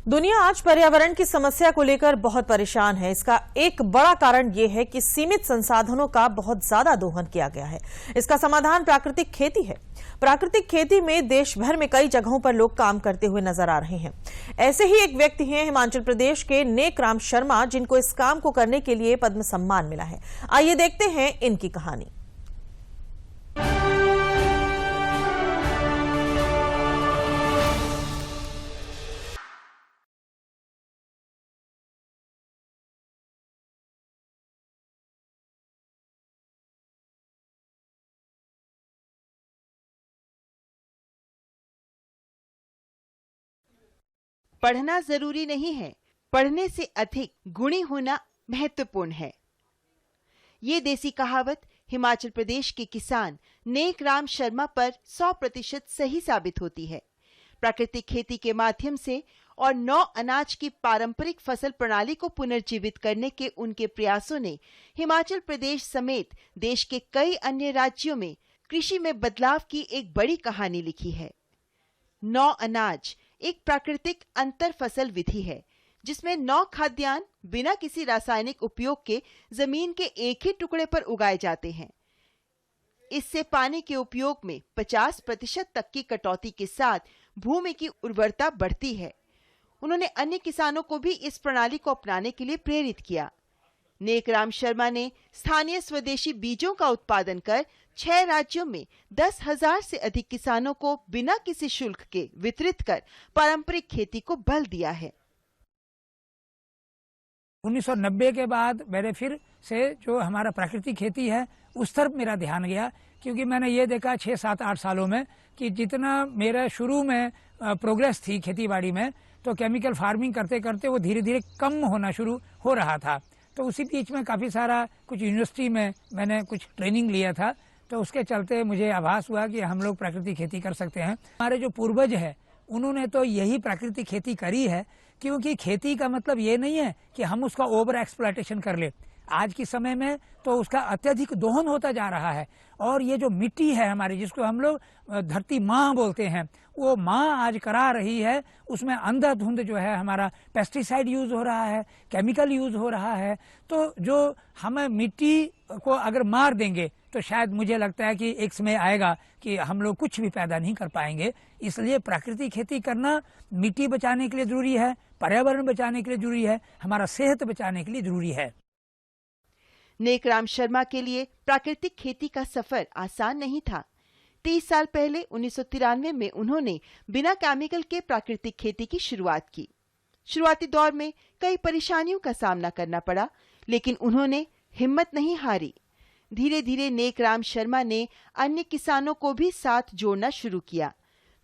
दुनिया आज पर्यावरण की समस्या को लेकर बहुत परेशान है। इसका एक बड़ा कारण यह है कि सीमित संसाधनों का बहुत ज्यादा दोहन किया गया है। इसका समाधान प्राकृतिक खेती है। प्राकृतिक खेती में देश भर में कई जगहों पर लोग काम करते हुए नजर आ रहे हैं। ऐसे ही एक व्यक्ति हैं हिमाचल प्रदेश के नेकराम शर्मा, जिनको इस काम को करने के लिए पद्म सम्मान मिला है। आइए देखते हैं इनकी कहानी। पढ़ना जरूरी नहीं है, पढ़ने से अधिक गुणी होना महत्वपूर्ण है। ये देसी कहावत हिमाचल प्रदेश के किसान नेकराम शर्मा पर 100% सही साबित होती है। प्राकृतिक खेती के माध्यम से और 9 अनाज की पारंपरिक फसल प्रणाली को पुनर्जीवित करने के उनके प्रयासों ने हिमाचल प्रदेश समेत देश के कई अन्य राज्यों में कृषि में बदलाव की एक बड़ी कहानी लिखी है। 9 अनाज एक प्राकृतिक अंतर फसल विधि है, जिसमें 9 खाद्यान्न बिना किसी रासायनिक उपयोग के जमीन के एक ही टुकड़े पर उगाए जाते हैं। इससे पानी के उपयोग में 50% तक की कटौती के साथ भूमि की उर्वरता बढ़ती है। उन्होंने अन्य किसानों को भी इस प्रणाली को अपनाने के लिए प्रेरित किया। नेकराम शर्मा ने स्थानीय स्वदेशी बीजों का उत्पादन कर 6 राज्यों में 10,000 से अधिक किसानों को बिना किसी शुल्क के वितरित कर पारंपरिक खेती को बल दिया है। 1990 के बाद मेरे फिर से जो हमारा प्राकृतिक खेती है उस तरफ मेरा ध्यान गया, क्योंकि मैंने ये देखा 6, 7, 8 सालों में कि जितना मेरा शुरू में प्रोग्रेस थी खेतीबाड़ी में, तो केमिकल फार्मिंग करते करते वो धीरे धीरे कम होना शुरू हो रहा था। तो उसी बीच में काफ़ी सारा कुछ यूनिवर्सिटी में मैंने कुछ ट्रेनिंग लिया था, तो उसके चलते मुझे आभास हुआ कि हम लोग प्राकृतिक खेती कर सकते हैं। हमारे जो पूर्वज है उन्होंने तो यही प्राकृतिक खेती करी है, क्योंकि खेती का मतलब ये नहीं है कि हम उसका ओवर एक्सप्लॉयटेशन कर ले। आज के समय में तो उसका अत्यधिक दोहन होता जा रहा है, और ये जो मिट्टी है हमारी, जिसको हम लोग धरती माँ बोलते हैं, वो माँ आज करा रही है। उसमें अंधाधुंध जो है हमारा पेस्टिसाइड यूज हो रहा है, केमिकल यूज हो रहा है। तो जो हम मिट्टी को अगर मार देंगे तो शायद मुझे लगता है कि एक समय आएगा कि हम लोग कुछ भी पैदा नहीं कर पाएंगे। इसलिए प्राकृतिक खेती करना मिट्टी बचाने के लिए जरूरी है, पर्यावरण बचाने के लिए जरूरी है, हमारा सेहत बचाने के लिए जरूरी है। नेकराम शर्मा के लिए प्राकृतिक खेती का सफर आसान नहीं था। 30 साल पहले 1993 में उन्होंने बिना केमिकल के प्राकृतिक खेती की शुरुआत की। शुरुआती दौर में कई परेशानियों का सामना करना पड़ा, लेकिन उन्होंने हिम्मत नहीं हारी। धीरे धीरे नेकराम शर्मा ने अन्य किसानों को भी साथ जोड़ना शुरू किया।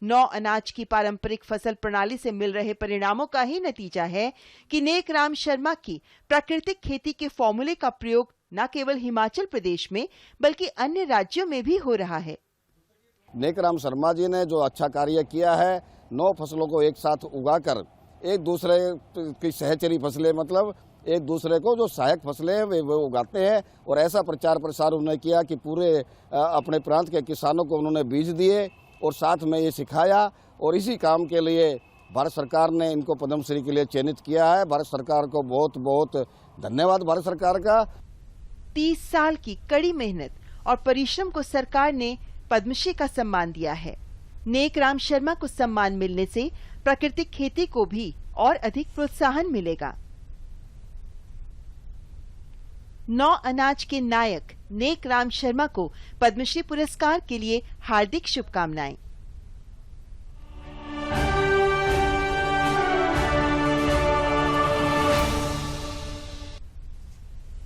9 अनाज की पारंपरिक फसल प्रणाली से मिल रहे परिणामों का ही नतीजा है कि नेकराम शर्मा की प्राकृतिक खेती के फॉर्मूले का प्रयोग न केवल हिमाचल प्रदेश में बल्कि अन्य राज्यों में भी हो रहा है। नेकराम शर्मा जी ने जो अच्छा कार्य किया है, 9 फसलों को एक साथ उगाकर एक दूसरे की सहचरी फसलें, मतलब एक दूसरे को जो सहायक फसलें हैं वे उगाते हैं, और ऐसा प्रचार प्रसार उन्होंने किया कि पूरे अपने प्रांत के किसानों को उन्होंने बीज दिए और साथ में ये सिखाया। और इसी काम के लिए भारत सरकार ने इनको पद्मश्री के लिए चयनित किया है। भारत सरकार को बहुत बहुत धन्यवाद भारत सरकार का। 30 साल की कड़ी मेहनत और परिश्रम को सरकार ने पद्मश्री का सम्मान दिया है। नेकराम शर्मा को सम्मान मिलने से प्राकृतिक खेती को भी और अधिक प्रोत्साहन मिलेगा। 9 अनाज के नायक नेकराम शर्मा को पद्मश्री पुरस्कार के लिए हार्दिक शुभकामनाएं।